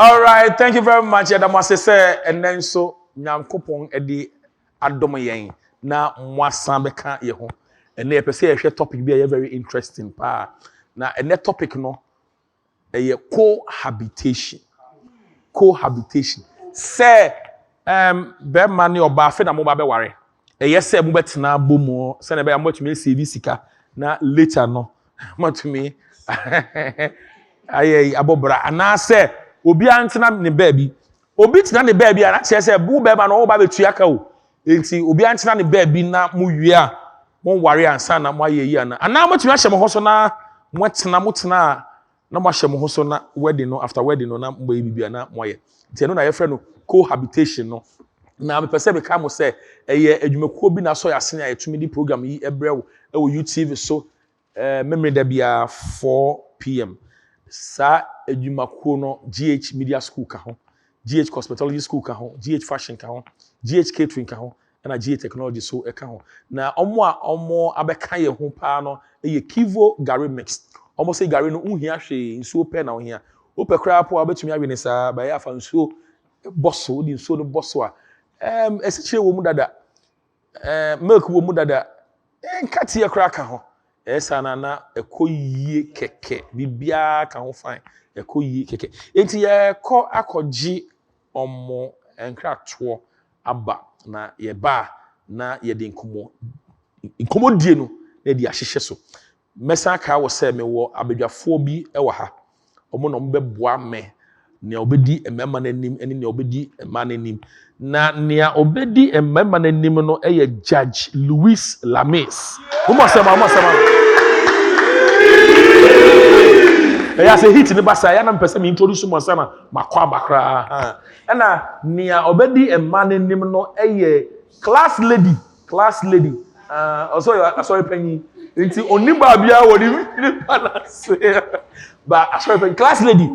All right, thank you very much. Yeah, must say, and then so Nyankopon edi adom yen na mwasan beka ye ho. And na pese ye topic bi very interesting pa. Na and that topic no cohabitation. Cohabitation. Say be mani oba fe na mo ba be ware. Yes say mo betena bomo say na be amotumi save sika na later no matumi aye abobra ana say obi antena ne baabi obi tena ne baabi ana che say bu be ma no ba betua ka o enti obi antena ne baabi na mo wie a mo ware ansa na mo aye yi ana matumi ahye mo ho so na mo tena na mo ahye mo ho so na wedding no after wedding no na mo bibia na mo aye enti no na ye frɛ no cohabitation no na me pese be ka mo say eye adwumakuo bi na so ya sene ayetumi di program yi ebrew e wo YouTube so memory da bia 4 p.m. sa adwumakuo no GH Media School ka ho GH Cosmetology School ka ho GH Fashion ka ho GH Catering ka ho na GH Technology so e ka ho na omo abeka ye ho pa no eye Kivo Gary Mix omo say Gary no unhia hwe nsuo pe na ohia ope kra po abetumi awe ne sa ba ya afa nsuo bosso di nsuo no bosso a esichire wo mu dada milk wo mu dada nkati ye kra ka ho esa na ekoyie keke bibia ka ho fine ekoyie keke enti ye ko akoji omo enkrato aba na ye ba na ye de nkomo die no na di ahyehye so mesa ka wo se me wo abedwafo bi e wa ha omo no mbeboa me ne obedi emema nanim ene ne obedi ema nanim na ne obedi emema nanim no eye Judge Louis Lamis mo sema eya say hit ne basa ya na mpese me introduce mo sana makwa bakra na ne obedi ema nanim no eye class lady sorry penny nti oniba bia woni ni balance ba sorry penny class lady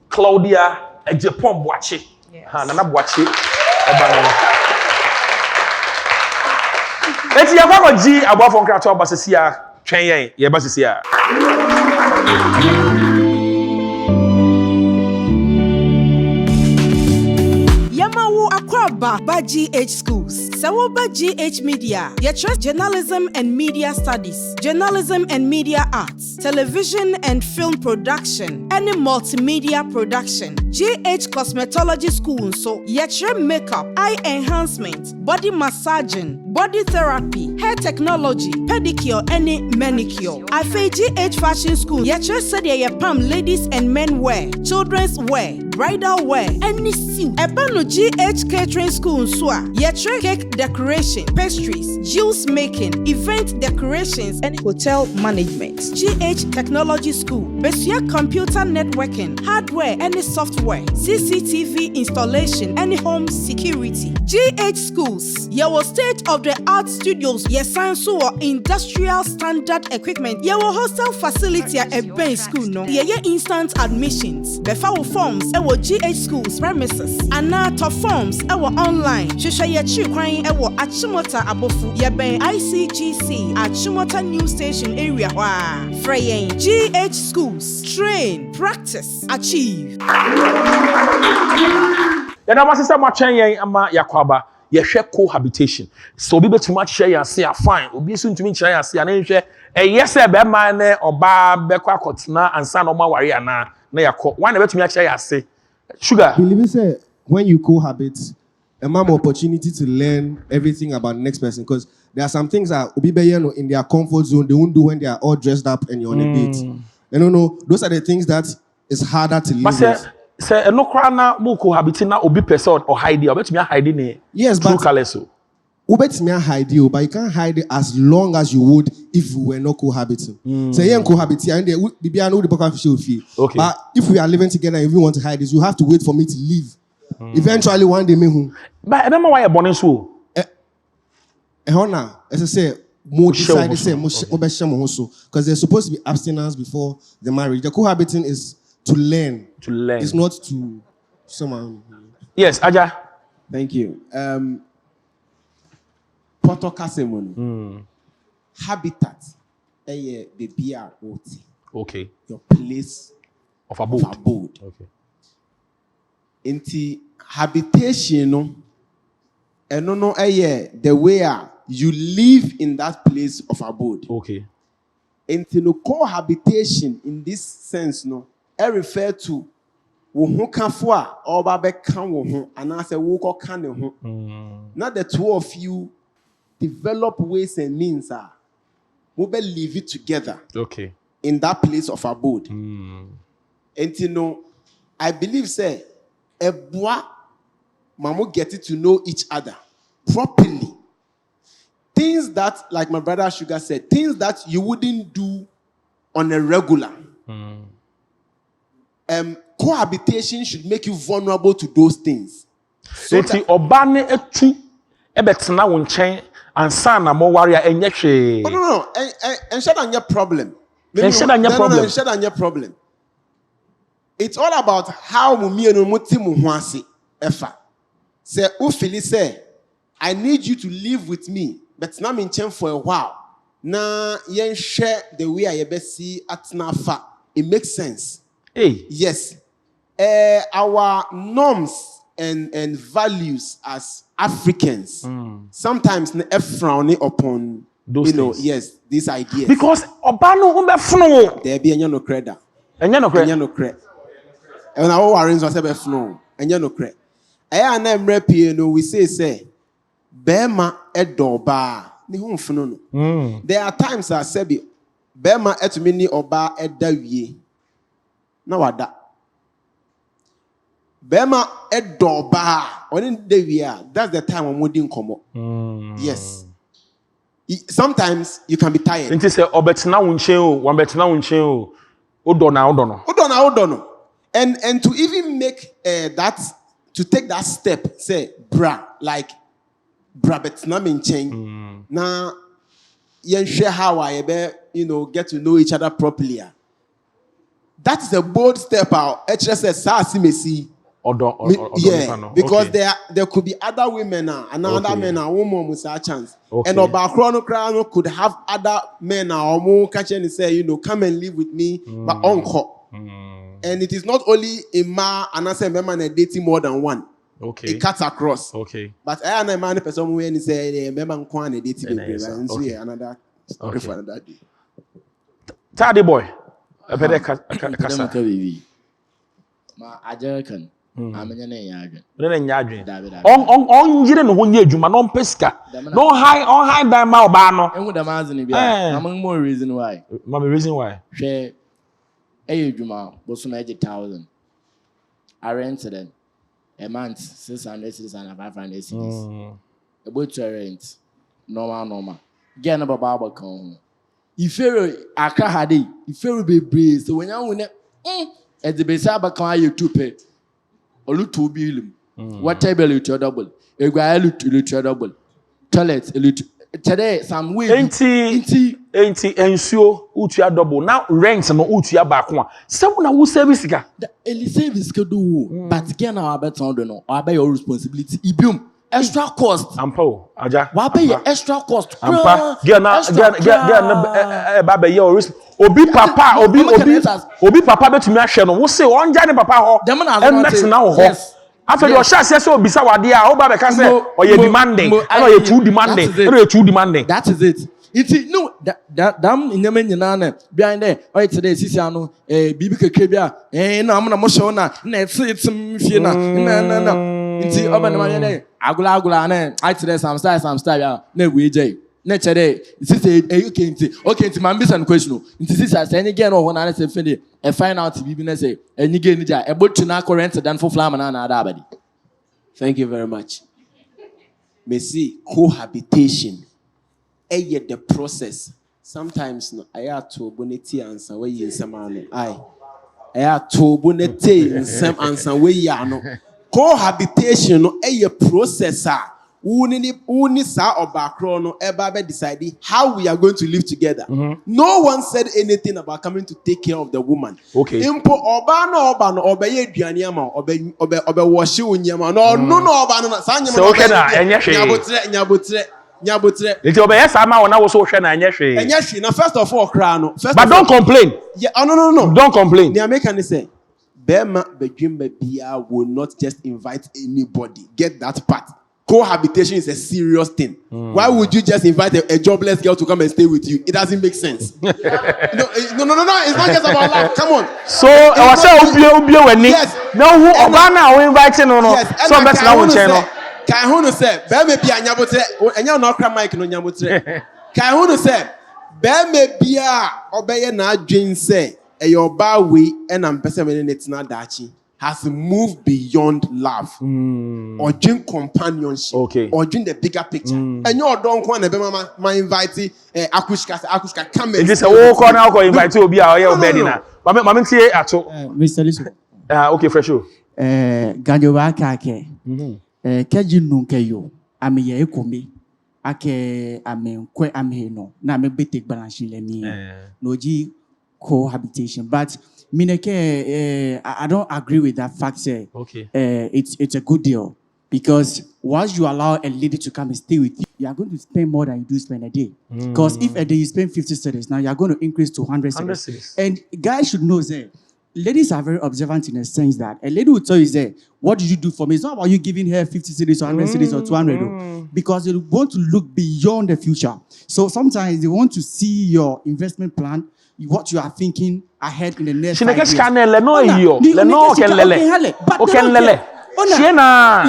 Claudia Ejepon Boache. Ha nana Boache eba no. Eti ya kwa ji abofo nkrato obasisi ya twen yen ye basisi ya. Ba GH schools. Sawoba GH Media. Yetres journalism and media studies, journalism and media arts, television and film production, and multimedia production. GH cosmetology school so yetre makeup, eye enhancement, body massaging, body therapy, hair technology, pedicure, and manicure. Afe GH fashion school yetre said ye pam ladies and men wear, children's wear, bridal wear, any suit. Ebano GH catering school soa yetre cake decoration, pastries, juice making, event decorations, and hotel management. GH technology school besua computer networking, hardware, and software, CCTV installation, and home security. GH schools your state of the art studios yesan so industrial standard equipment your hostel facility at Ben school no ye instant admissions befa forms ewo GH schools premises ana to forms ewo online hwehwe ye chi kwan ewo Achimota abofu ye ben ICGC Achimota new station area wa freyen GH schools train practice achieve yana masisa ma twen yen ama yakwaba ye hwe cohabitation so obi betuma hye ya se fine obi so ntumi hye ya se na hwe yese be ma ne oba bekọ akotena ansa na oma ware ana na yakọ one betumi hye ya se sugar believe say when you cohabit a more opportunity to learn everything about the next person because there are some things that Obibe in their comfort zone they won't do when they are all dressed up and you're on a date. You know, those are the things that is harder to live with. Say no krana mu cohabiting na obi person or hide or bet me hide in yes, but bet me hide you, but you can't hide it as long as you would if we were not cohabiting. So you cohabiting and maybe I know the pocket fee. Okay. But if we are living together and if you want to hide this, you have to wait for me to leave. Eventually one day me who. But I don't know why you're born so. Now, as I say, more decide the same because there's supposed to be abstinence before the marriage. The cohabiting is to learn. To learn. It's not to someone. Yes, Aja. Thank you. Portocasemon. Habitat. The BROT. Okay. Your place of abode. Okay. Inti habitation no no the way you live in that place of abode. Okay. Inti no cohabitation in this sense no I refer to wo ho kafo a oba be kan wo ho anase wo ko kan ne ho. Not the two of you develop ways and means we be live it together. Okay. In that place of abode. And I believe say Ebwa Mamu get it to know each other properly. Things that, like my brother Sugar said, things that you wouldn't do on a regular. Cohabitation should make you vulnerable to those things. So obane etu ebetena wo nchen ansa na mo warrior enye hwe. No. And shut down your problem. Shut down your problem. It's all about how me and muti mu ho ase efa. Say ufili say I need you to live with me, but na me nchen for a while. Na yen share the way I be see atna fa. It makes sense. Hey. Yes. Our norms and values as Africans sometimes frowning upon those things. Yes, these ideas. Because obano ho be funu. There be no credit. Enye no credit. Enye no credit. And our warrants was be funu. Enye no credit. Aya na mrepie no we say bema edoba ni hu funu no. There are times I say be bema etumi ni oba edawie. Na wada. Bema edoba oni dewie. That's the time when we didn't come up. Yes. Sometimes you can be tired. Nti say obetena wo nchen o, wan betena wo nchen o. Odo no. And to even make that, to take that step, say bra betena me nchen. Na yen share how I be, get to know each other properly. That is a bold step out. Mesi. Yeah, because okay. there could be other women and other men and women with a chance. Okay. And Obachrono could have other men or more catch and say, come and live with me, but uncle. And it is not only a man and I say man dating more than one. Okay. It cuts across. Okay. But I am a man person who say member kwan dating another story for another day. Taddy boy. I better kasa. Ma American. Amenya na nyadwen. Na nyadwen. On yire no ho nya adwuma no pesika. No high dan ma oba no. Enwu da mazini bia. Among more reason why. Mama reason why. Hwe adwuma boso na 1,000. I rented them a month 600 and 500 cedis. About to rent normal. Get na baba kan ho. Ifero aka hade. Ifero bebre so when you ne at the base abakan aye tupe. Olutu bilim. What table you double? Egwa elu double. Toilet elu. Today some way. Enti ensuo utua double. Now rent no utua back one. Se una wo service ka. The early service ka do. But again our better do no. Our your responsibility. Ibium extra cost. Ampo aja. Wa pay extra cost. Ampa. Get na baba your risk. Obi papa betumi ahwe no wo se onja ne papa ho em next na wo ho after your share say obisa wade a wo ba be ka say oye demanding and oye too demanding that is it no that dam nyama nyina na behind there oye today sisi ano bibi kekre bia na am na mo show na etim fie na nti oba na ma ye agula na I today some style na we jay na chere sisi okay nti man be some question nti sisi say any again no na say findi e find out bibi na say any again ni ja e botu na current than for flam na ada abadi. Thank you very much. Messi cohabitation the process sometimes no aya to boneti answer we yin sama no aya to boneti nsem answer we ya no cohabitation no process Uni sa obakro no eba be decide how we are going to live together. No one said anything about coming to take care of the woman. Okay. Impo oba no obeye aduane ama obe wash unyama no oba no sanya so okay na enye hwe nyabotre Leti obeye sama wona wo so hwe na enye hwe na first of all kra no but don't complain. Yeah, no. Don't complain. The American say Bema Bejimbe Bia will not just invite anybody. Get that part. Cohabitation is a serious thing. Why would you just invite a jobless girl to come and stay with you? It doesn't make sense. No. It's not just about love. Come on. So I was saying, yes. No, who Obama we inviting no. Yes. So best now we channel. Kai Hono said, "Bema Bia nyabotre, enya no kra mic no nyabotre." Kai Hono said, "Bema Bia obeye na adwen say, e your ba we and am pese me ne tina dachi." Has moved beyond love or dream companionship or dream the bigger picture. And you don't want to my invite Akushka come. It is a walk on alcohol invite to be our bed in a moment here at Mr. Lisso. Okay, for sure. Gajoba Kake. Kajin Nunkayo. I mean, ye kumi. Ake, I mean, que am here no. Now me betik balanshi le me. No G cohabitation. But Mineke, I don't agree with that fact. Okay. It's a good deal because once you allow a lady to come and stay with you, you are going to spend more than you do spend a day. Because if a day you spend 50 cedis, now you are going to increase to 100 cedis. And guys should know that ladies are very observant in the sense that a lady will tell you that, what did you do for me? It's not about you giving her 50 cedis or 100 cedis or 200 because they want to look beyond the future. So sometimes they want to see your investment plan, what you are thinking ahead in the next 5 years.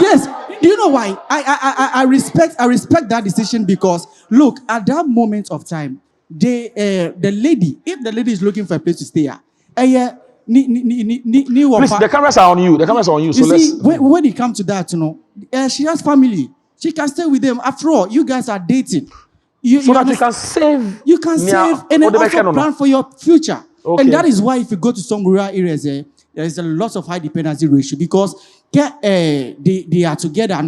Yes. Do you know why? I respect that decision because look, at that moment of time, the lady, if the lady is looking for a place to stay at, please, the cameras are on you. The cameras are on you. So see, when it comes to that, you know, she has family. She can stay with them. After all, you guys are dating. So that you can save. You can save and then also plan for your future. Okay. And that is why if you go to some rural areas, there is a lot of high dependency ratio because they are together.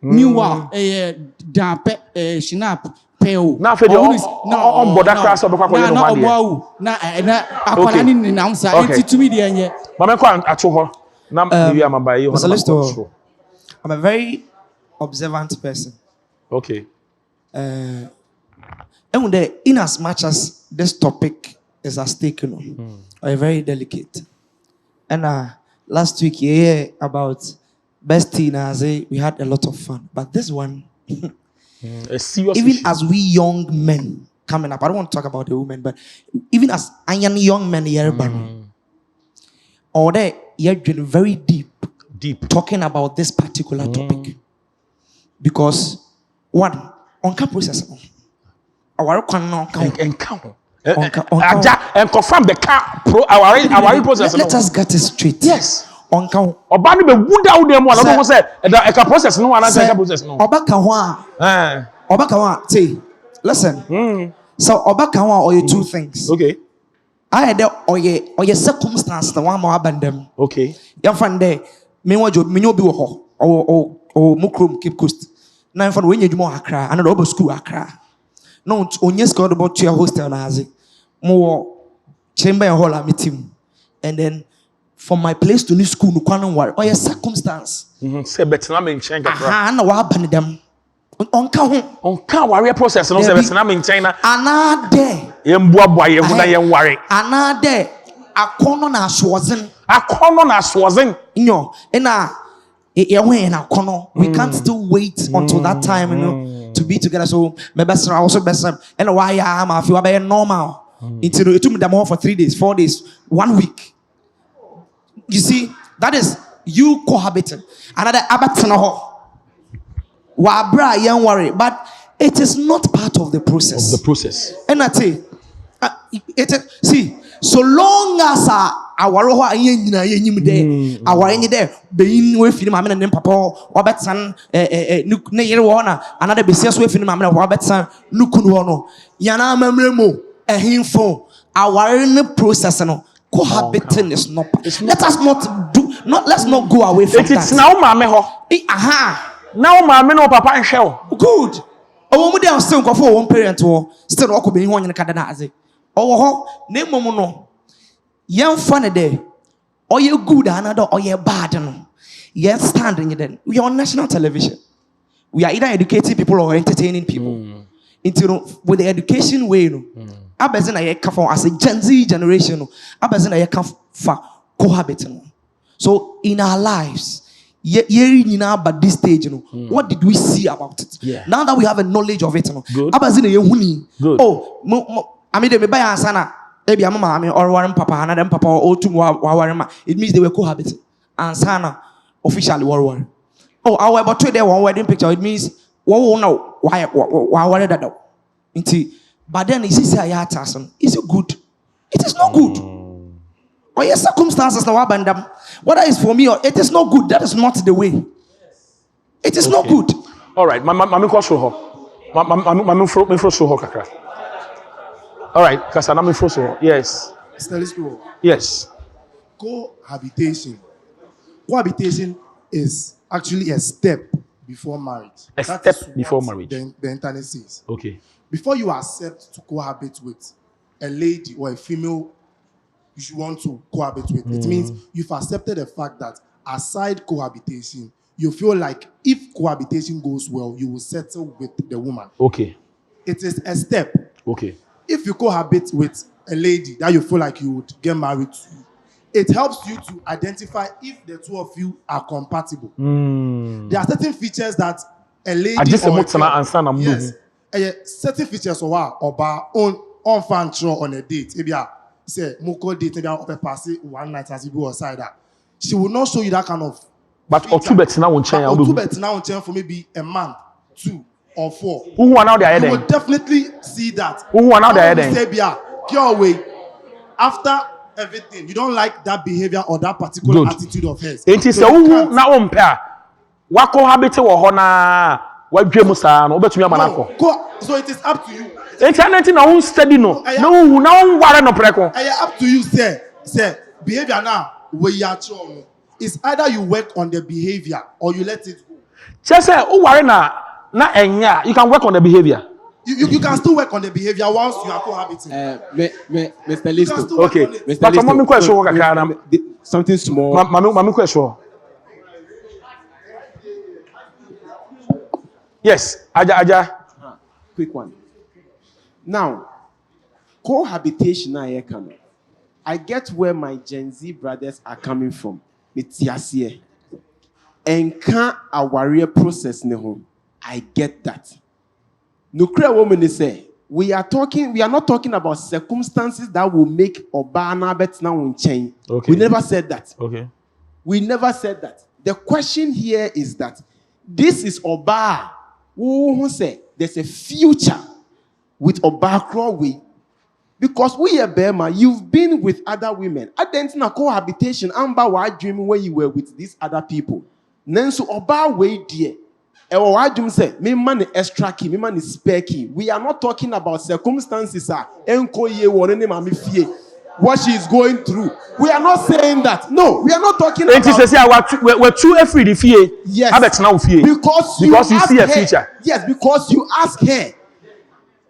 Meanwhile, shinap peo. Now for the on border class of I'm a very observant person. Okay. And in as much as this topic is at stake, or very delicate. And last week, about bestie, we had a lot of fun. But this one, a serious even issue. as we young men coming up, I don't want to talk about the women, but even as young men here, or they you're very deep talking about this particular topic because one on process our and confirm the car pro our process. Let us get it straight. Yes. On count. Obani be wood out them one. I don't say a process no one answer process no. Obakawa. Say, listen. So Obakawa or you two things. Okay. I had or your circumstance the one more abandon. Okay. Your friend there. Meanwhile, me no be or Mukrum Cape Coast. Now for when you do more Accra, and over school Accra. No, on yes, got about to your hostel Nazi. More chamber and hall meeting. And then from my place to new school, no can worry. Or your circumstance. Say better na change. And what happened them? On count warrior process. No say better na China. Another. Yemboa ye wona ye worry. Another. A corner na swazin. No, and we can't still wait until that time, to be together. So my best friend also best friend. And why I am I feel very normal. It took me them all for 3 days, 4 days, 1 week. You see, that is you cohabiting. Another abatano. Wabra young worry, but it is not part of the process. And I say, see, so long as our there being with him, and Papa, Robertson, another business with him, Robertson, Nukuno, Yana Memremo, a himfo, our in the process, cohabiting is not. Let's not go away from that. It's now, Mamma. Now, Mamma, no Papa and Shell. Good. A woman there still go for one parent or still walk being one in the Cadanazi. Oh, name Momono. Young funny day. Or you good another or you bad. You're standing then. We are on national television. We are either educating people or entertaining people. With the education way, abezina ye ka for as a Gen Z generation, abezina ye ka for cohabiting. So in our lives, but this stage, what did we see about it? Yeah. Now that we have a knowledge of it, Good. Good. Oh, I mean, they buy ansana. Maybe I'm a or one papa, another papa, or two warma. It means they were cohabiting. Ansana officially war. Oh, our about 2 day one wedding picture. It means no, why that? But then is this a is it good? It is not good. Or your circumstances now abandon. Whether it's for me or it is not good. That is not the way. It is not good. All right, mami kwa show ho. Mami fro show ho kakra. All right, kasa na mi fro show ho. Yes. Yes. Cohabitation. Cohabitation is actually a step before marriage. A step before marriage. The internet says. Okay. Before you accept to cohabit with a lady or a female you want to cohabit with, it means you've accepted the fact that aside cohabitation, you feel like if cohabitation goes well, you will settle with the woman. Okay. It is a step. Okay. If you cohabit with a lady that you feel like you would get married to, it helps you to identify if the two of you are compatible. There are certain features that a lady certain features on fan on a date. Say moko date maybe pass it one night as you go outside that she will not show you that kind of but or two bets now on chain for maybe a month 2 or 4 who are now there you will definitely see that who are now there then say your way after everything you don't like that behavior or that particular attitude of hers it is who now on pair what cohabit or hona what dream sa no betumi amanako so it is up to you. Internet na won study no ware no preko up to you say behavior now where you are strong. It's either you work on the behavior or you let it go. Just say who ware na enya you can work on the behavior. You can still work on the behavior once you are cohabiting. Mr. Listo. Okay. But mama question kakara something small. Mama question. Yes, aja. Quick one. Now, cohabitation I get where my Gen Z brothers are coming from. And can a warrior process I get that. Nukre woman say we are not talking about circumstances that will make Obana bet now in chain. Okay. We never said that. Okay. We never said that. The question here is that this is Oba who say there's a future with Obakro way. Because we are Burma, you've been with other women. I didn't know cohabitation. Amba wa dream when you were with these other people. Nenso Oba way dear. Ewa wa dream say, me man extra key, me man is spare key. We are not talking about circumstances. What she is going through. We are not saying that. No, we are not talking about. We're too afraid if you. Yes. Because you see a future. Yes, because you ask her.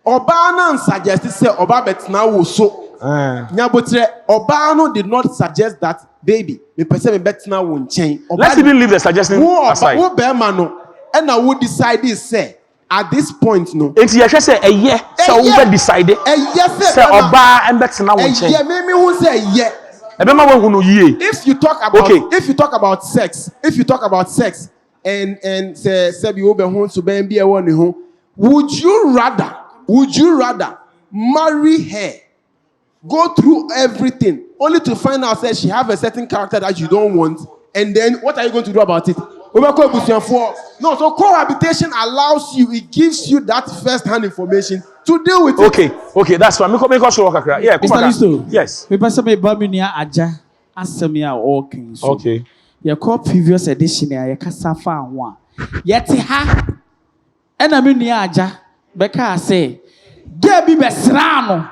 Obano suggested say Oba bet now so. Nyabotre Obano did not suggest that baby. Me person me bet now won chain. Let's even leave the suggestion aside. Who Bermano and I would decide this say at this point no. It's you say a year so we decided. Yes say Oba and bet now won chain. Yeah, me who say yeah. If you talk about if you talk about sex and say you be home to be a one home, would you rather marry her, go through everything, only to find out that she have a certain character that you don't want, and then what are you going to do about it? No, so cohabitation allows you, it gives you that first-hand information to deal with it. Okay, that's fine. Yeah, Mr. Listo. Yes. Okay. Your call previous edition, your Casafa one. Yet, and I mean, the Aja, Becca say, get me Besrano.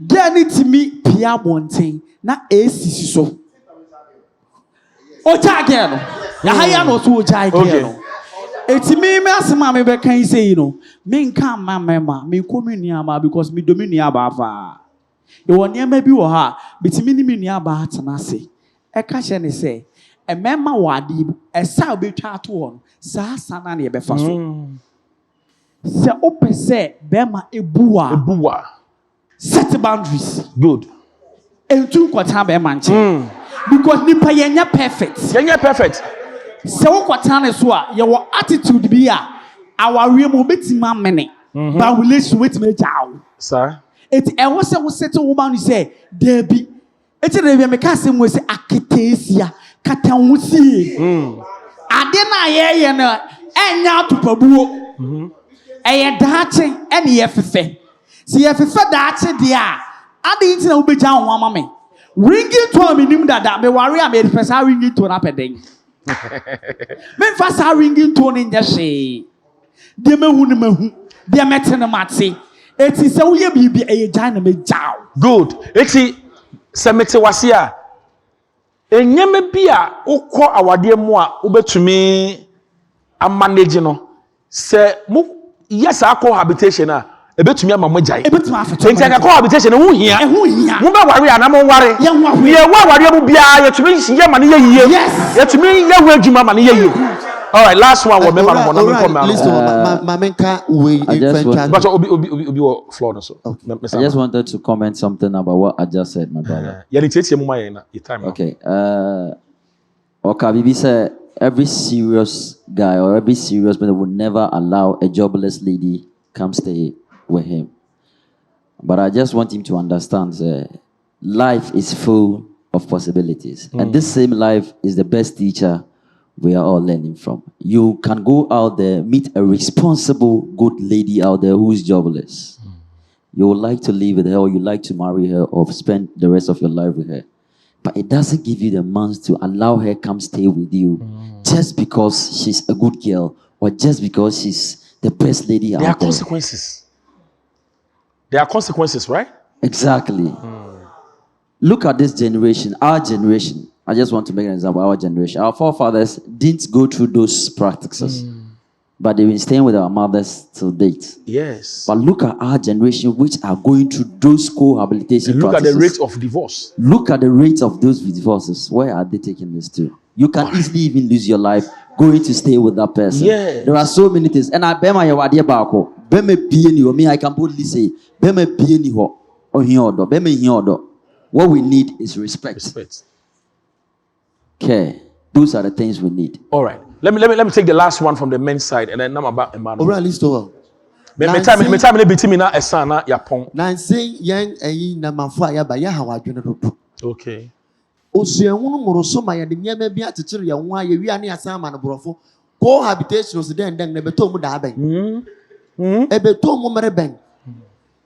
Get it to me, Pia Montagne, not a so. Oh, Jagano. Yahayano to Jagano. It's me, Mass Mammy Becca, say, you know, me come, mamma, me come in Yama because me dominia bava. You want near maybe or her, but me near Batanasi. A cashier say, a memma wadi, a sow be chat one, sa sanani befaso. Se ope se bema ebua. Set boundaries. Good. Entu kwata bema nche. Because nipa yenya perfect. Yenya perfect. Se wo kwata ne so a ye wo attitude bi a aware mo betima mene. Ba relation wetima jaw. Sir. It e wo se wo settle woman you say there be. Eti na bia me ka se mo se aketesia katanwusie. Ade na ye na enya atopabuo. Eye daache ene ye fefe. Si ye fefe daache dia, ade nti na wo beja ho ama me. Ringing to me nim dada me worry am e pesa ringing to na peden. Me fa sa ringing to ne nya hwe. De mehu ne mehu, de mete ne mate. Eti se wo ye bibi eye jan na me jaw. Good. Eti se mete wase a enyeme bi a ukọ awade mu a obetumi a manage no. Se mu yes a cohabitation a ebetumi ama mo jai. Ebetumi afeto. Enti aka cohabitation e hu hia. E hu hia. Mo ba ware ana mo ware. Ye wa ware mu bia yetumi ye ma ne ye yie. Yes. Yetumi ye hu adwuma ma ne ye yie. All right, last one we remember no na come now. Listen, Mamenka we But obi floor no so. I just wanted to comment something about what I just said, my brother. Yeah, ni tietie mu ma ye na your time. Okay. Bibi said every serious guy or every serious man would never allow a jobless lady come stay with him. But I just want him to understand that life is full of possibilities. And this same life is the best teacher we are all learning from. You can go out there, meet a responsible, good lady out there who is jobless. You would like to live with her, or you like to marry her, or spend the rest of your life with her. But it doesn't give you the means to allow her come stay with you just because she's a good girl, or just because she's the best lady out there. There are consequences. There are consequences, right? Exactly. Look at this generation, our generation. I just want to make an example of our generation. Our forefathers didn't go through those practices, but they've been staying with our mothers till date. Yes. But look at our generation, which are going through those cohabitation look practices. At the rate of divorce. Look at the rate of those divorces. Where are they taking this to? You can easily even lose your life going to stay with that person. Yeah. There are so many things. And I bet my idea back. Me, I can boldly say, what we need is respect. Okay. Those are the things we need. All right. Let me take the last one from the men's side, and then I'm about Emmanuel. All right, let's go. Me time between na esana yapon. Nancy yang na mafa ya ba ya hawadwene dodo. Okay. Osuahunu moroso ma ya de nyama bi atetere ya nwa ya wi ane asan ma no borofo. Cohabitation so den na beto mu da ben. Ebeto mu mere ben.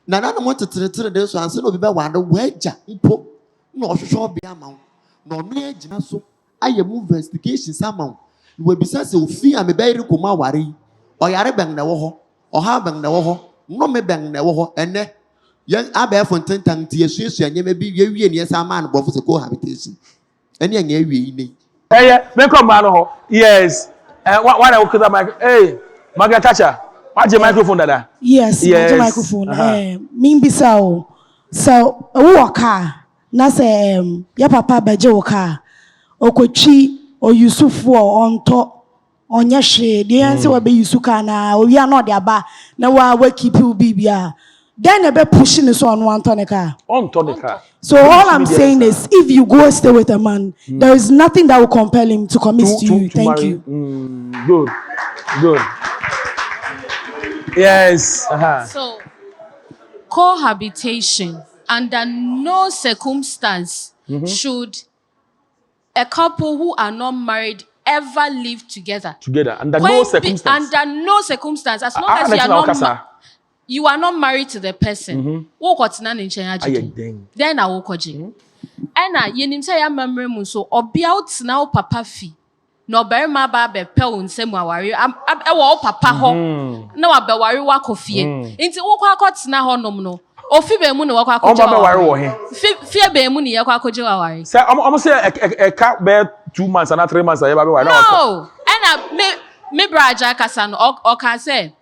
Na mo tetere de so anse no obi ba wade waja mpo na ohwehwe obi ama. Na ono agina so aye mu investigation sama. We bisa se ofi a me bayire koma ware. Oyare ben na wo ho. Oha ben na wo ho. No me ben na wo ho. Ene yen aba fonten tanti esuesu anyeme bi wie ne yesa ma no bofo se cohabitation. Ene anya wie ni. Me come ma no ho. Yes. Why I okuta mic. Hey, Margaret Thatcher. What's your microphone dada? Yes. The microphone. Mean bisa o. So, waka na se ya papa beje waka. Okotwi o Yusufu onto onye hwe de yanse wa be Yusuka na o wi na de aba na wa keep you bibia then e be pushing so on one tonica. So all I'm saying is if you go stay with a man there is nothing that will compel him to commit to you. Thank you. Good. Yes. So cohabitation under no circumstance should a couple who are not married ever live together. Under no circumstance. Under no circumstance. As long as you are not married to the person. Then I will call you. And I yenim say ya memory mu so obi out na papa fi. No bear ma ba be pe on semu aware. E wo papa ho. Na wa be ware wa kofie. Nti wo kwa akotena ho nom no. Ofi be mu ne wakwa akogye wa. Fie be mu ne yakwa akogye wa ware. Say say e ka be 2 months and 3 months, no, and me braja kasa no o ka say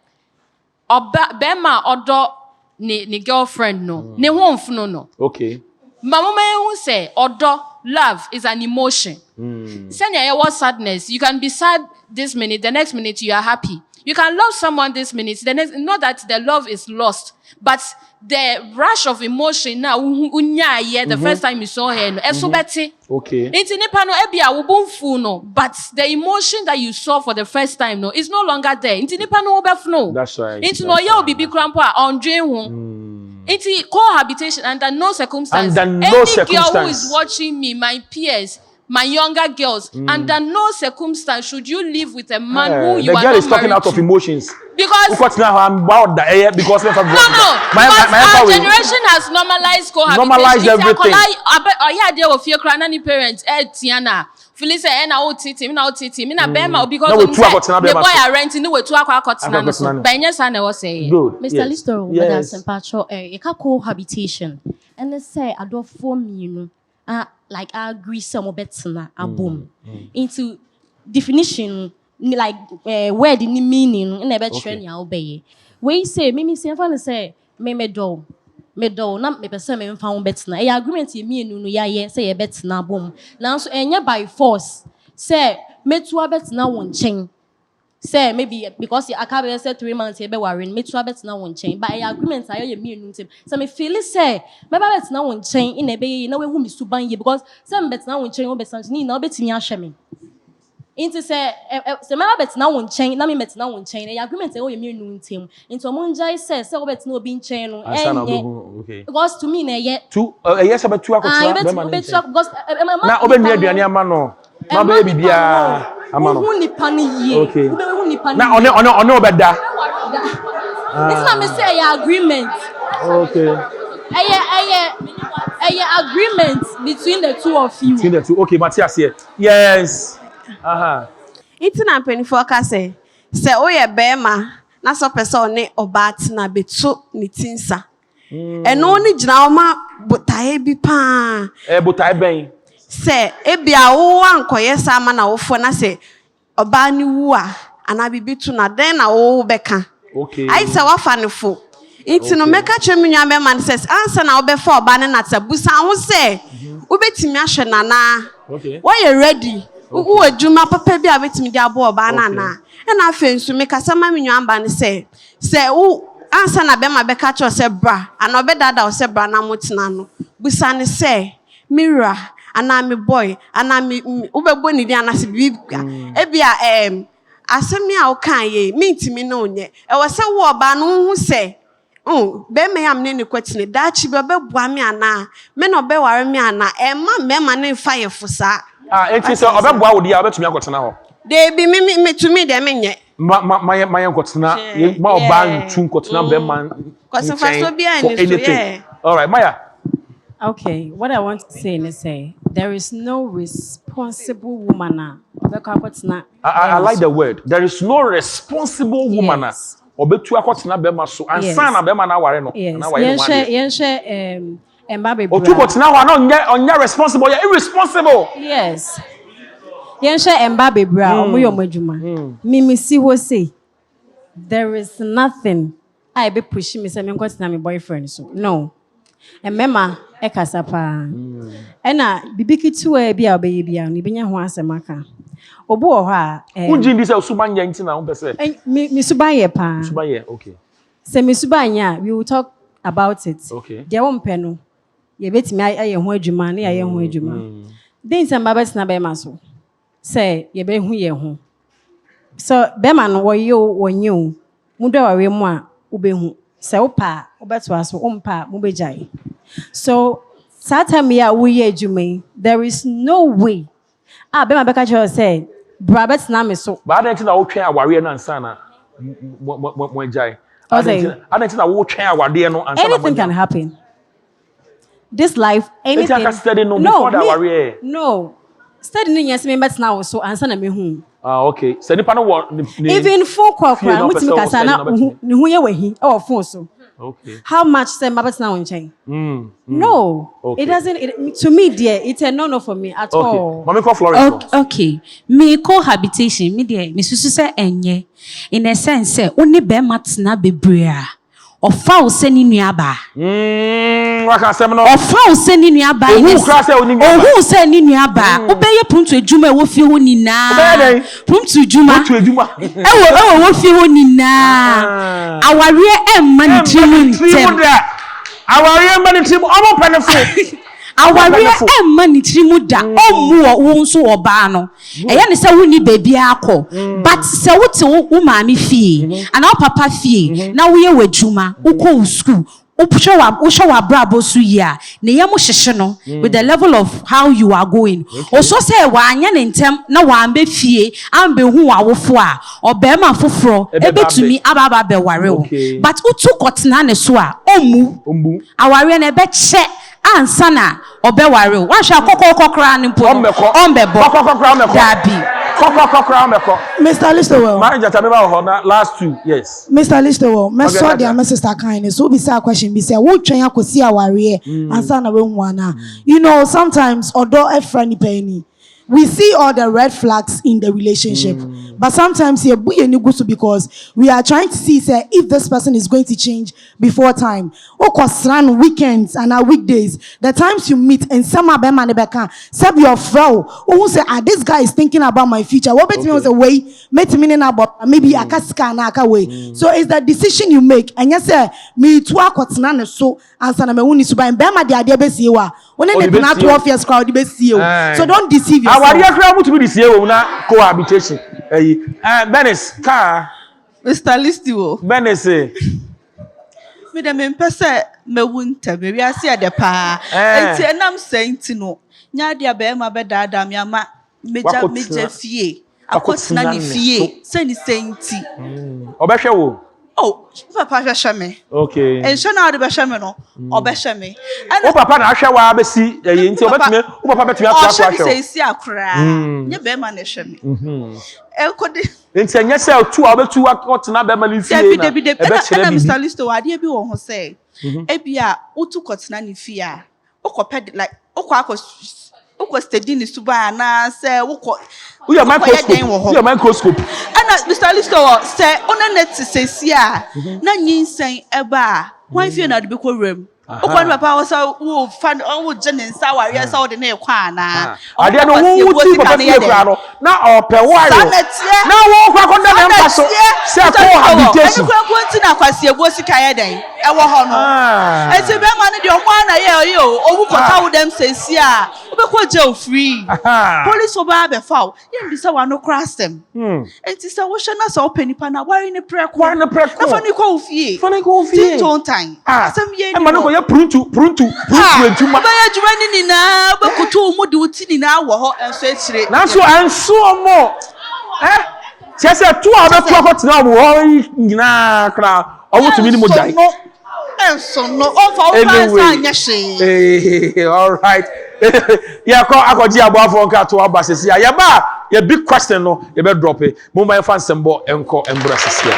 Bema odo ni girlfriend no ne wonfno no. Okay. Mama who say odo love is an emotion. Senya your sadness, you can be sad this minute, the next minute you are happy. You can love someone this minute, the next, not that the love is lost, but the rush of emotion now, the first time you saw her, okay. But the emotion that you saw for the first time, no, is no longer there. That's right. It's cohabitation under no circumstance. Under no Any circumstance. girl who is watching me, my peers, my younger girls, under no circumstance should you live with a man who you are not married to. The girl is talking out of emotions. Because now I'm about the air because no, our generation has normalized cohabitation. Normalized everything. Parents, Tiana. Phyllis and I would teach him now, because the boy are renting the way to our Banyas and I was saying, Mr. Listo, yes. Cohabitation. And they say, I don't form you, like I agree some better na a boom into definition, like where the meaning in a better training, I'll obey. We say, Mimi, say, me do. Me do not me person me found better na. Agreement me no ya say better na boom. Now so enya by force. Say me to a better na one chain. Say maybe because I can't say 3 months you be worrying me to a better na one chain. But agreement I me no team. So me feel it say me better na one chain in a be na we who me suban ye because some better na one chain be something ni na better me ashame. Into say me better na one chain na me better na one chain. Agreement say me no team. Into monjai say better no be chain no. Okay. Because to me na yet two yes about 2 o'clock because na obe nua aduane ama no ma be bibia ama no who ni pani ye okay who ni pani na one obeda it's not me say agreement okay agreement between the two of you okay Matthias here yes It's na penifo ka say oye bema na so person ne obat na betu ni tinsa eno ni gina oma botae bi pa botae ben say ebia wo ankoye sa ma na wofo na say oba ni wu a ana bibitu na den na wo beka okay ai say wafa ne fo Inti no meka chemi nwa be man says answer na obefa oba ne na tabusa ho say ubetimi ahwe nana okay why you ready Ugu adwuma papa bi a betimi di abo oba na na e na afensu me kasa ma menyu amba ne say u ansa na be ma be ka cho say bra ana obedada o say bra na motena no busa ne say mira ana me boy ana me ubebo ni di ana se bi e bia asemi a o kan ye mintimi na onye e wo say wo oba no hu say be me am ne kwatine da chi be bua me ana me no be ware me ana e ma me ma ne fa ye fosa enti so obeboa wo dia obetumi akotena ho de bi me to me de me nye my nkotena ma oba ntu nkotena be man cause so bia ni so yeah all right Maya okay what I want to say is there is no responsible woman I like the word there is no responsible woman obetu akotena be ma so ansa na be ma na ware no na ware no yen Emba baby. Otukotena ho na onya responsible, you irresponsible. Yes. Yen she emba baby a omo yo madwuma. Me see ho say there is nothing I be push me say me nkotena me boyfriend so. No. Emema e kasa pa. E na bibiki tuwa bia obeyi bia no benya ho asemaka. Obu ho a unji ndi say osubanya nti na ho pese. Me subanye pa. Subanye, okay. Say me subanya we will talk about it. Okay. Dia wo mpe no ye betimi aye ho adwuma na ye ho adwuma den samba betina be ma so say ye be hu ye ho so be ma no wo ye wonye o mu do wawe mu a wo be hu say wo pa wo beto aso wo mpa mu be jai so time ya wo ye adwuma there is no way be ma be ka cho say bra betina me so ba den na wo twen aware na ansa na mo jai anything can happen. This life, anything. No. Studying yes, me bet now so answer na me hu. Okay. So nipa no even phone call kra mutimi kasa na ni hu ye wahi e phone so. Okay. How much say my bet now on chain? No. Okay. It doesn't to me dear, it's a no for me at all. Mommy call Florence. Okay. Me cohabitation me dear, me susu say enye. In a sense say only be matna bebre a. Ofa o se ni nuaba. Waka sem no. Ofa o se ni nua ba ni. Ohu kra se oni nua ba. Ohu se ni nua ba. Obeye pruntu edwuma wo fie ho nina. Obeye den. Pruntu edwuma. Pruntu edwuma. Ewo wo fie ho nina. Aware emma ni trimu ntem. Aware emma ni trimu omo penefo. Aware emma ni trimu da. Omu wo nso oba no. Eye ne se woni baby akọ. But se wote wo maami fie. Ana wo papa fie. Na wo ye wadwuma. Wo ko school. Ushawa brabo su ya ne yam hyehye no with the level of how you are going. Also say wa anya ne ntem na wa ambe fie ambe hu awofo a obema foforo ebetumi ababa be ware o. But utu kotena ne so a omu aware na be che ansa na obeware o. Wa hwa kokokokra ne mpo ombebo dabi Mr. Listowell. Manager Tabeba last 2 yes. Mr. Listowell, my son dear my sister kindness. So be say a question be say wo twen akosi aware ansa na we hu ana. You know sometimes odo e friendly penny. We see all the red flags in the relationship. But sometimes here because we are trying to see say if this person is going to change before time. Okosran weekends and our weekdays, the times you meet and some of them and sub your fro. Who say this guy is thinking about my future. What bet me was a way, met me about maybe a kaska and aka way. So it's the decision you make. And yes, sir, me to a so and sana me uni suba and bema the idea besi wa. When they not 12 years crowd besi. So don't deceive yourself. Our dear crowd to be this year na cohabitation. Benes car Mr. Listiwo. Benes Me dem empese me wunta me wi ase ade pa. Enti enam senti no. Nya dia be ma be dada me ama meja fie. Akotena ni fie. Seni senti. Obehwe wo. Oh, papa hwehwe me. Okay. Enso na ade behwe me no. Obehwe me. O papa na hwe wa besi enti obetime o papa betime ato ahwe. O se isi akra. Nya be ma na hwe me. Ekodi enti anya se otu a obetu akotena be ma ni fie na. Na Mr. Listo ade bi wo ho se. Ebia otu kotena ni fie a. Okoped like okwa steady ni suba na se woko your microscope. And Mr. Listo say on net say sia na nyinsen eba wan fie na de be kwrem okwa no papa was wo fan wo jenen sa ware sa wo de na ekwa na ade no wo ti papa fie kra no na ope wire na wo kwa konda na mpaso se cohabitation e kwa kwonti na kwase ebo sika ye den e wo ho no enti be ma ne de omo na ye yo owu kota wo dem say sia obekwa jail free police oba be foul ye bi say wa no crastem enti say wo hwe na so open nipa na ware ne preko na fa ni ko fie tin time asem ye ni pruntu entuma ba ya juma ni na ba kutu mu de uti ni na wo ho enso ekire na so anso mo se tu a be tu akotena mo ho nyina kra owo tumi ni mo dai enso no o fa o fa sa anya hwe all right yeah ko akoji aboafo nka to abasesi ya ba ya big question no ye be drop e mo ma fa nsembo enko embra sesi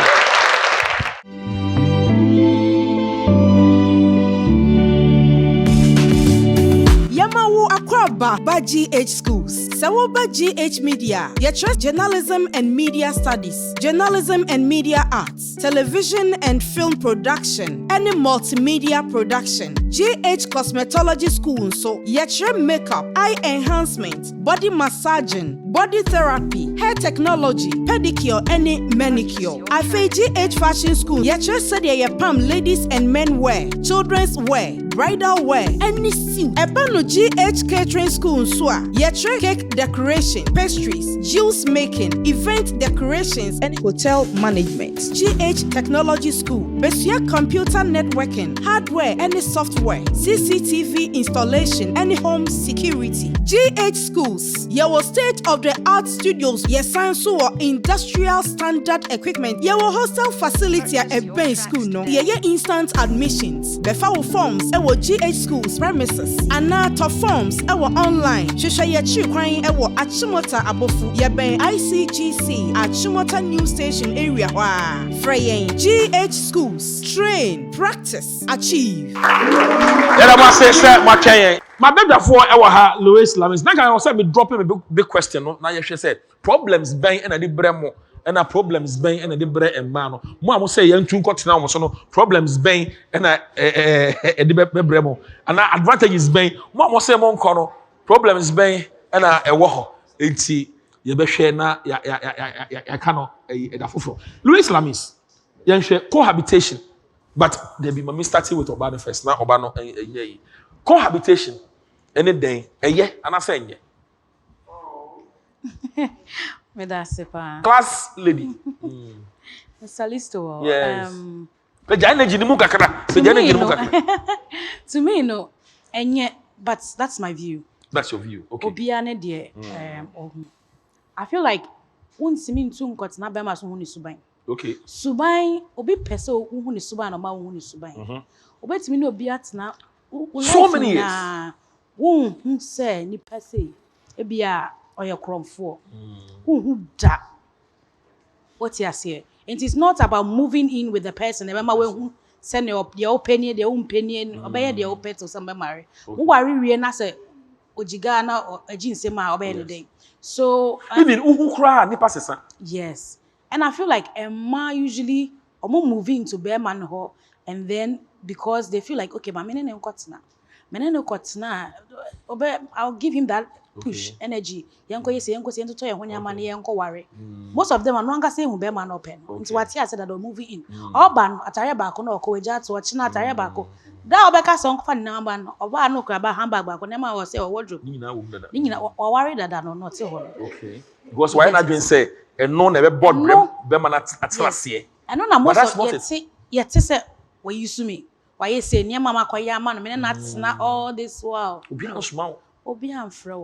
Ba GH Schools. Sawoba GH Media. You trust journalism and media studies, journalism and media arts, television and film production, and multimedia production. GH Cosmetology School. So, you makeup, eye enhancement, body massaging, body therapy, hair technology, pedicure, and manicure. I GH Fashion School. You said you pam ladies and men wear, children's wear, bridal wear, any suit. Ebano GH Catering School Swa. Yetre cake decoration, pastries, juice making, event decorations, and hotel management. GH Technology School. Besia computer networking, hardware and software, CCTV installation and home security. GH Schools. Your state-of-the-art studios. Science or industrial standard equipment. Your hostel facility at a bank school. No. Instant admissions. Befawo forms. Our GH Schools premises. Anata forms. Our online. Shesha yechi kwan ewo Achimota abofu. Yeben ICGC Achimota New Station area. Wa. Freyen GH Schools. Train, practice, achieve. Yada ma say ma twen. My baby for ewa ha Louis Lamins. Na kan say me drop me big question no. Na ye hwe say problems ben na di bremo ɛna problems bɛn ɛna de brɛ mmaa no mo a mo sɛ yɛn ntu nkɔtena mo so no problems bɛn ɛna ɛde bɛbrɛ mo ana advantages bɛn mo a mo sɛ mo nkɔ no problems bɛn ɛna ɛwɔ hɔ eti yɛbɛhwɛ na yɛka no ɛda foforɔ Louis Lamis yɛnhwɛ cohabitation but there be mami starting with ɔbaa no first na ɔbaa no ɛnyɛ yi cohabitation ɛne dɛn ɛyɛ anasɛ ɛnyɛ. Class lady. Mr. Listo. Yes. To me, no. And yet, but that's my view. That's your view. Okay. Obiane dear. I feel like once me too got na bema so huni suban. Okay. Suban obi pese huni suban no ma huni suban. Obetimi no obi atena so many years. Who say ni pese ebia oye kromfo. Who da. What you say? It is not about moving in with the person. Remember when who send your opinion, their own opinion, obey their own pet or somebody marry. Who worry we na say ojigana or a jinsema obey the day. So even who cry ni pasesa. Yes. And I feel like a man usually moving to bear man ho and then because they feel like okay, but I'll give him that push energy. Yanko yes, yanko say to when man yanko worry. Most of them are no longer saying bear man open. Into what he said that they're moving in. Oban atare back no ko eja to watch na atare back. Da obeka so nko fa number no oba no kra ba handbag back na ma wo say wardrobe. Ni nyina o worry that no not ho. Okay. Because why not doing say and no never board be man at last year. I know na most of yet say we use me. Why you say near mama kwaya man me not na all this wow. Obi no small. Obi am frɛ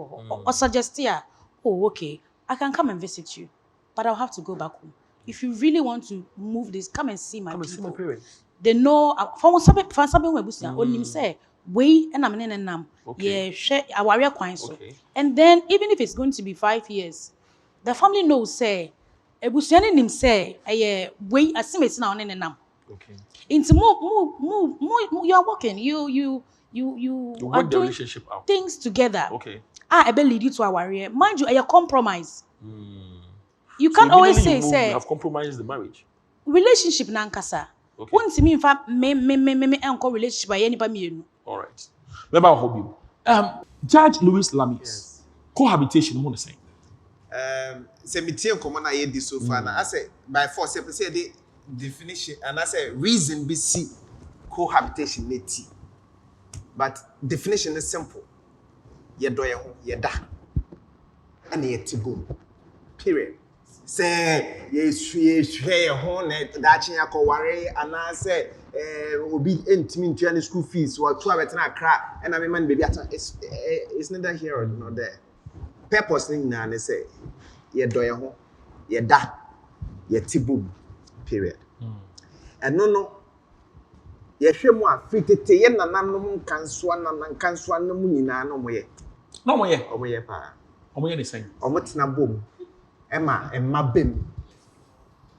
or suggest here, oh okay, I can come and visit you, but I'll have to go back home. If you really want to move this, come and see my people. See my parents. They know for something we busia onim say we and am nenam yeah share our kwan so. And then even if it's going to be 5 years, the family knows say ebusia ne nim say we asimeti na nenam. Okay. Into move you are working you are work the doing relationship out. Things together. Okay. I lead you to a warrior. Mind you, a compromise. You can't always say you have compromised the marriage. Relationship nankasa. Okay. Wouldn't mean me uncle relationship by anybody. All right. Remember our hobby. Judge Louis Lamis. Yes. Cohabitation, what say? Say me tell come on I this so far now. I say by force say the definition and I say reason be see cohabitation neti. But definition is simple. Ye do ye ho, ye da. And ye tibo. Period. Say ye shwe ho na da chen akoware ana say obi entimi ntua school fees or to abet na kra and I man baby it's neither here or not there. Purpose ni na say ye do ye ho, ye da. Ye tibo. Period. And no yehwe mu afitete ye nananom kansoa nanankansoa no mu nyina no moye no moye omoye pa omoye the same omotena bom emma bem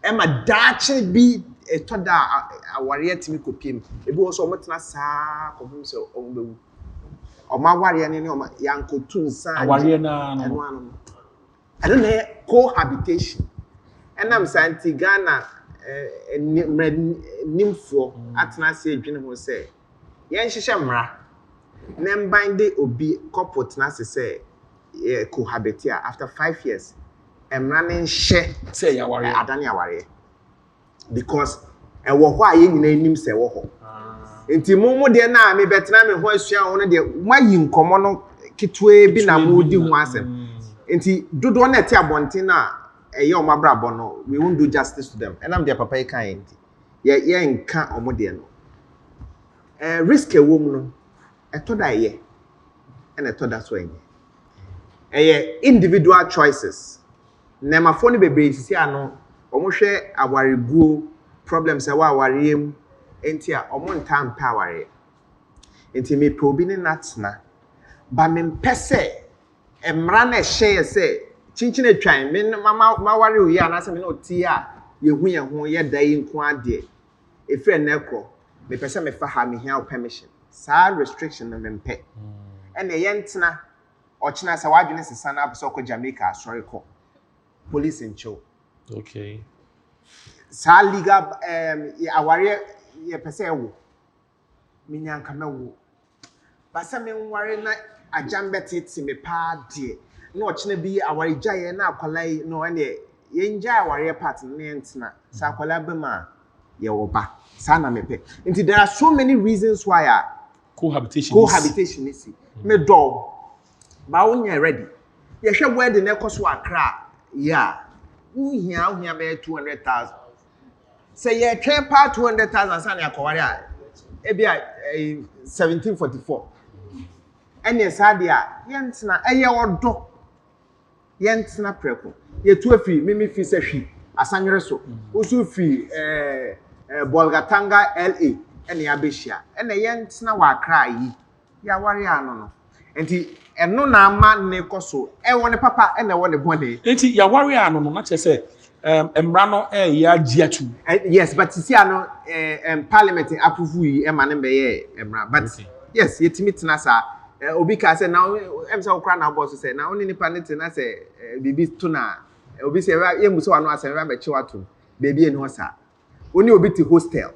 emma dache bi etoda aware atimi kopiem ebi wo so omotena saa kofum se ombewu oma aware ne oma yankotu nsa aware na no ano na cohabitation enam santi Ghana nimfo atena se adwene ho se yen hyehyɛ mra na mbande obi couple tena se cohabit after 5 years emra ne nhye se ya ware adane aware because ɛwɔ hɔ a yɛn nyina nim se ɛwɔ hɔ enti mumu de na me betena me ho asua ho no de mayi nkomo no ketwe bi na mo di ho asem enti dodo na ɛte abonten na no, we won't do justice to them. And I'm their papa kind. Yeah, nka omode no. Risk a woman, I thought that yeah. And I thought that's why. Individual choices. Nema phone baby see ano, omo hwe awaregu problems awa awarem enti a omo ntam pa aware. Enti me probi ne natna. Ba me mpese emra na hye say chinchine twan me mama ware oyi anase me no ti a yehu ye ho ye dai nko ade e friend na ekro me pese me fa ha me hia permission sa restriction na me mpe ene ye ntena ochina sa wadwene sesa na aso ko Jamaica sorry ko police ncho Okay. Sa legal aware ye pese wo. Minyanka mewo. Basa me nware na ajambeti ti me pa de. Na ochine bi aware gyaye na akwalai no ene ye ngya aware part ne ntina. Sa akwala be ma ye wo ba. Sa na mepe. Nti there are so many reasons why cohabitation is. Me dog. Ba wonya ready. Ye hwe wedding na ekoso akra. Yeah. Uhia be 200,000. Say ye train part 200,000 san ya kware a. Ebia 1744. Ene sade a yentina eye odo. Yentina preko. Ye tu afi mimi fi se hwi asanwere so. Osu fi Bolgatanga LA ene ya behia. Ene yentina wa akra yi. Ya ware ano no. Enti eno na ama ne koso. E woni papa ene woni bone. Enti ya ware ano no na chese emra no ya giatu. Yes, but you see ano parliament approve yi e ma ne be ye emra. But yes, yetimi tena sa obi ka say now em say okra na boss say na oni nipa ne tena say bibi to na obi say ye muso ano ase ba be chiwato baby eni ho sa. Oni obi ti hostel.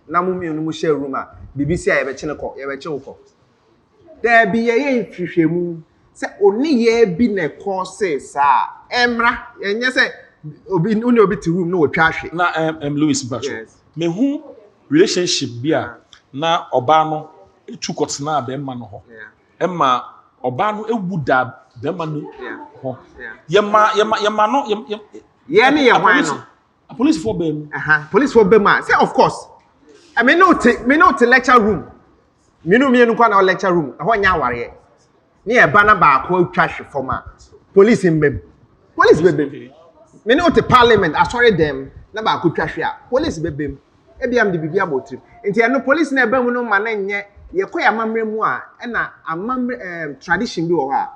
Na mu mi onu mu share room a bibi say ye be chi ne ko ye be chi ko. There be ye hwehwemu say oni ye bi ne ko say sa emra yenye say obi uni obi ti room no wo twa hwe na Louis Bacho me hu relationship bi a na oba no etu kotena be ma no ho emma oba no ewu da be ma no ho yema no ye ne ye hwan no police for be mu police for be ma say of course I mean no to lecture room me no kwa na lecture room ho nya aware ne e ba na ba ko atwa hwe forma police mbem police bebem me no to parliament asori dem na ba ko twahwe a police bebem e bia am de bibia botrim enti eno police na eba mu no ma na nye ye koya mamre mu a na amamre tradition bi wo ha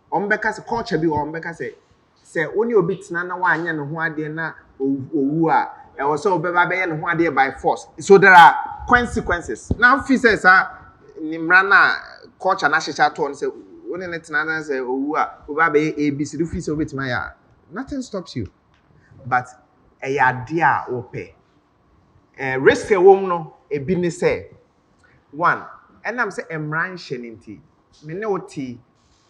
ombeka se culture bi wo ombeka se oni obi tena na wa anya ne ho ade na owu a e wo so obeba be ye ne ho ade by force so there are consequences now fi say sa nimra na culture na hyecha to on say oni ne tena na say owu a obeba be abc do fi say obetima ya nothing stops you. But a idea ope. Risk a woman no a business say one. And I'm say emran sheninti. Me no tea.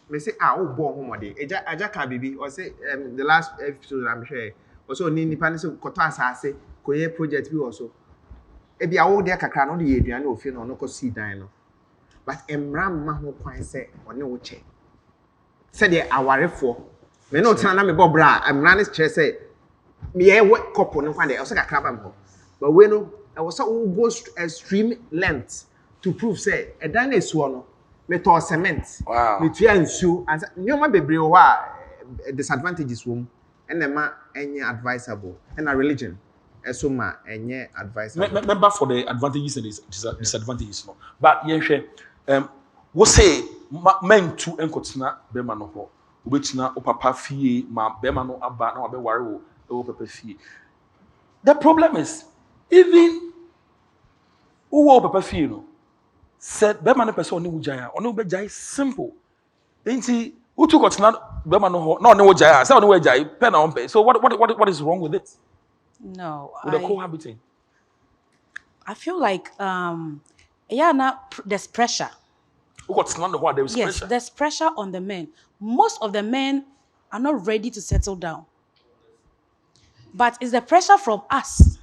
Me say oh born home day. Aja can baby or say the last episode I'm sure. Also ni nipa so koto asase koye project bi also. E bia wo de kakra no de aduane ofie no ko see dan no. But emran ma ho kwan say one wo che. Say the awarefo me no tana na me bobra I'm running stress say me e work couple no kwande e so kakra ba mo but we no e was so go extreme length to prove say e dan esuo no me to cement me tua nsu and nyoma bebre wo a disadvantages wo and ma enye advisable and a religion so ma enye advisable remember for the advantages and disadvantages no but ye hwe wo say men to enkotena be ma no ho ubetina opapa fie ma bema no aba na obe ware wo e papa fie. The problem is even wo papa fie no said bema no person oni wujaya oni obejai simple enti utu kotena bema no ho na oni wujaya say oni wujaya pe na on pe so what is wrong with it? No, with the cohabiting. I feel like there's pressure. Yes, there's pressure on the men. Most of the men are not ready to settle down. But it's the pressure from us.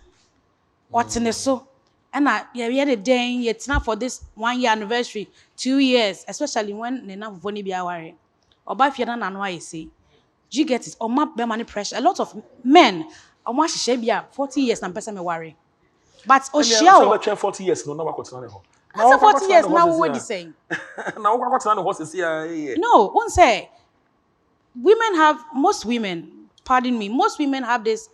What's in the so? And we had a day, it's not for this 1 year anniversary, 2 years, especially when Nena Voni be aware. Or by Fiona and why you say, do you get it? Or map money pressure. A lot of men, I want to share 40 years and person me worry. But Oshia 40 years, no, no, after 40 years, now what you saying? Now what horses here? No, one say most women have this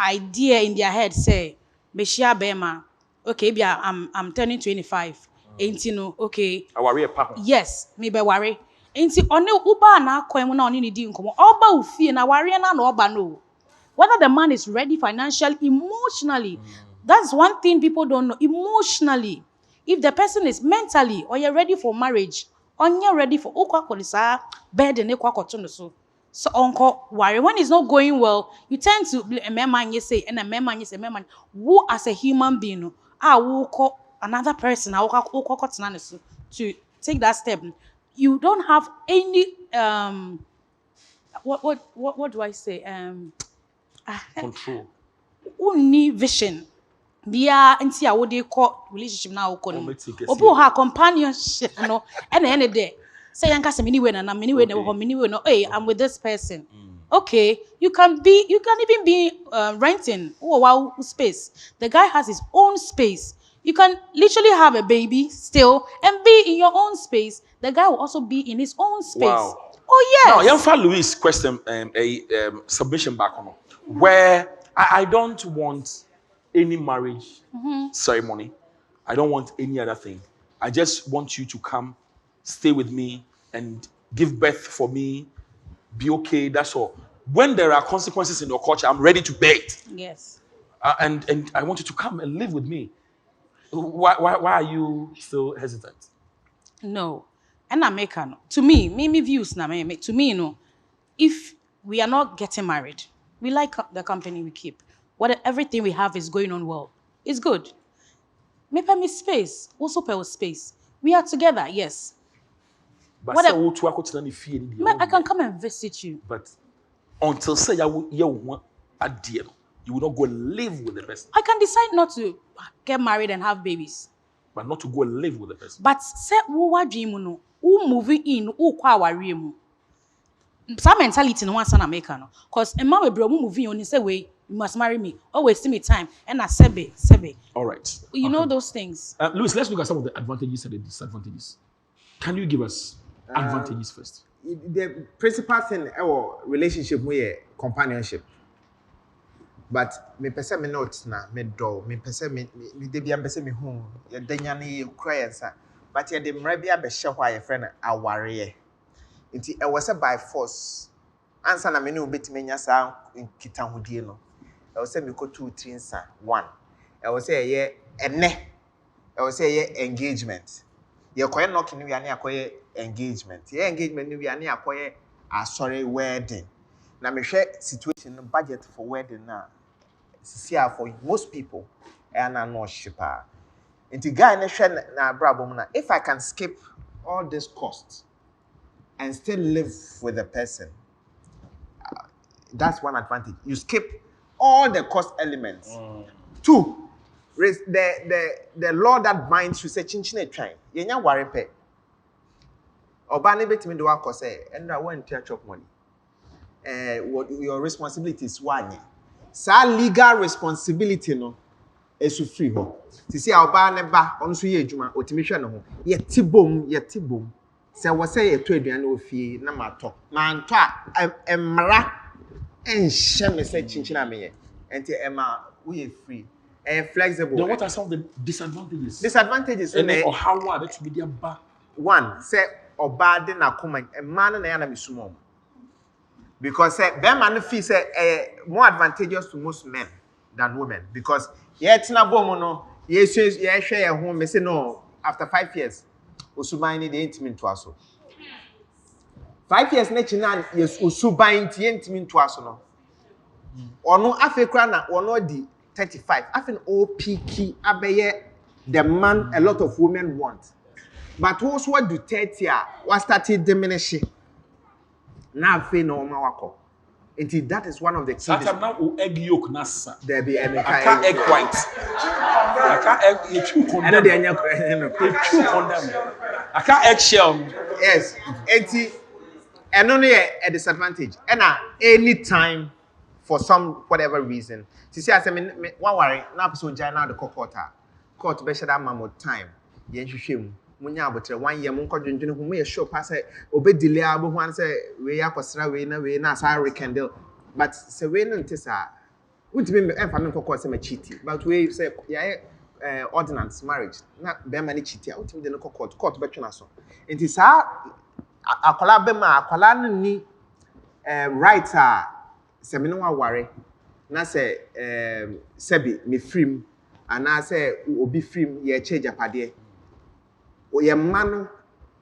idea in their head, say, Meshia Bema, okay, I'm turning 25. Ain't you know, okay. I worry papa. Yes, me be worry. Ain't you on uba na kwemu na oni di nkomo. Oba ufi na worry na oba no. Whether the man is ready financially, emotionally. That's one thing people don't know. Emotionally. If the person is mentally or you're ready for marriage, or you're ready for okwa kolisa bed and ekwa kotono so. So uncle worry when it's not going well, you tend to a man you say and a man you say man who as a human being I will call another person I will call to take that step. You don't have any what do I say control. Only vision. Bia nti a wo dey call relationship na wo call no. Obi ha companionship no and the day. Say yanka se mini we na mini we na mini we no. Hey, I'm with this person. Okay, you can even be renting wow space. The guy has his own space. You can literally have a baby still and be in your own space. The guy will also be in his own space. Wow. Oh yes. Now, Yanfa Louis question submission back on where I don't want any marriage ceremony. I don't want any other thing. I just want you to come, stay with me, and give birth for me. Be okay. That's all. When there are consequences in your culture, I'm ready to bear it. Yes. And I want you to come and live with me. Why are you still hesitant? No. And American. To me views na me. To me, if we are not getting married, we like the company we keep. Everything we have is going on well. It's good. Me space. Also pay space. We are together, yes. But I can come and visit you. But until say you want a deal, you will not go and live with the person. I can decide not to get married and have babies. But not to go and live with the person. But say what dream no, who moving in, who kwa worry mu. Some mentality no one san America no. Cause a man will be moving on say way you must marry me. Always see me time and I sebe. All right. You know those things. Louis, let's look at some of the advantages and the disadvantages. Can you give us advantages first? The principal thing our relationship with companionship. But me pese me not na me do me pese me de bia pese me hu ye danya na ye kura yensa but ye de mra bia be hye hwa ye friend aware nti e was by force ansa na me ne obetime nya sa nkita hodie no e was me ko 2 3 nsa 1 e was ye ene e was ye engagement ye koye knock ni wi ane akoye engagement ye engagement ni wi ane akoye asori wedding na me hwe situation budget for wedding na for most people and are not cheaper. Into guy na brabom if I can skip all this costs and still live with the person, that's one advantage. You skip all the cost elements. 2, the law that binds you say chinchine train. Yenya worry pay. Obani betimi do akọ say and I want to chop money. What your responsibility is one. Sa legal responsibility no esu free ho ti see oba ne ba onso ye adwuma otimi hwe ne ho ye tibom se wo se ye to aduane ofie na mato manto a emra enhye me se chinchina me ye enti ema we free and flexible. Then what are some of the disadvantages? Disadvantages or how are that to be there ba? One, say oba de na koma man na ya na mesumo. Because them feel say more advantageous to most men than women. Because yet na bomo no share home. Me say no after 5 years, usubaini the intimate to us. 5 years next na yes usubaini the intimate to us no. Ono afekra na ono di 35. Afen OPK abeye the man a lot of women want. But those what do 30 was started diminishing. Now fe no ma wako. Until that is one of the keys. That now egg yolk nasa. There be any kind egg white. I can't egg you too condemn. I can't egg shell. Yes. And only a disadvantage. And any time for some whatever reason. To see as I mean one worry now so now the court be that mammo time. Yen shim. Munya abotre 1 year munko dwendwene hu me show pass obe delay abo hu an say we yakosra we na sa rekindle but say we no ntisa untime emfa me kokko say ma cheat but we say yeah ordinance marriage na be ma ni cheat untime de no court betwena so enti sa akola be ma akola no ni right say me no ware na say sebi me free ana say obi free ye change apade Oye mano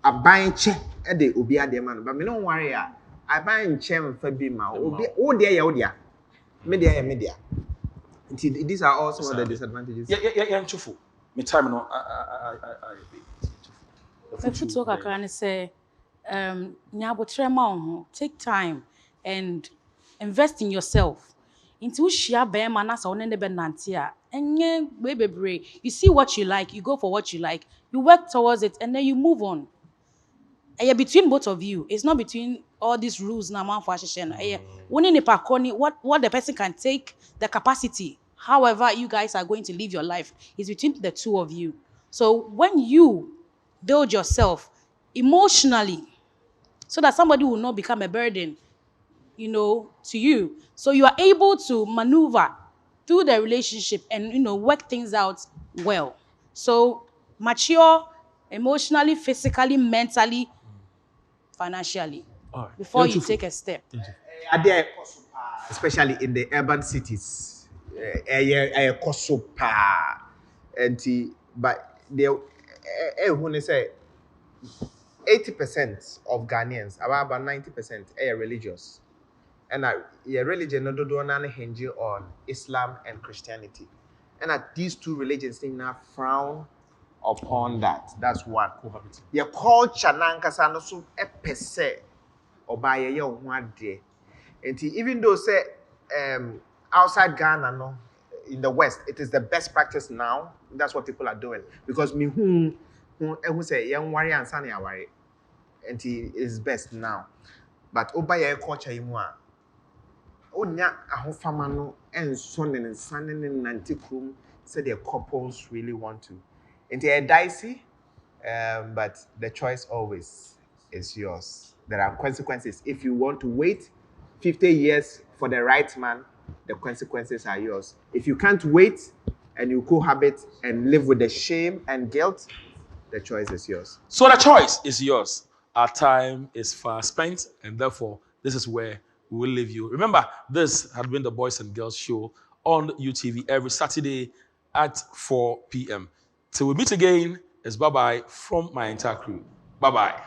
aban che e de obi ade mano but me no worry I buy in chair for be my oh dear. Media. These are all some of the disadvantages. Yeah, truthful. Me time no. Mefuto kakra ne say, nyabotre ma ho. Take time and invest in yourself. Into shia bema na sa one ne be nante a enye we bebre. You see what you like, you go for what you like, you work towards it, and then you move on. Eye between both of you. It's not between all these rules na man for ahye no. Eye woni ne pakoni what the person can take, the capacity. However you guys are going to live your life is between the two of you. So when you build yourself emotionally so that somebody will not become a burden, to you. So you are able to maneuver through the relationship and, work things out well. So mature emotionally, physically, mentally, financially, before you take a step. Are there, especially in the urban cities, but they say 80% of Ghanaians, about 90%, are religious. And your religion no do not hinge on Islam and Christianity. And these two religions now frown upon that. That's one. Your culture nankasa no so per se obaye ye one day. And even though say outside Ghana no in the West it is the best practice now. That's what people are doing because me who say young worry and sunny worry. And it is best now. But obaye culture imwa onya ahofama no enso ne nsane ne nante krum said the couples really want to. And they are dicey, but the choice always is yours. There are consequences. If you want to wait 50 years for the right man, the consequences are yours. If you can't wait and you cohabit and live with the shame and guilt, the choice is yours. So the choice is yours. Our time is far spent, and therefore, this is where we will leave you. Remember, this had been the Boys and Girls Show on UTV every Saturday at 4 p.m. Till we meet again, it's bye-bye from my entire crew. Bye-bye.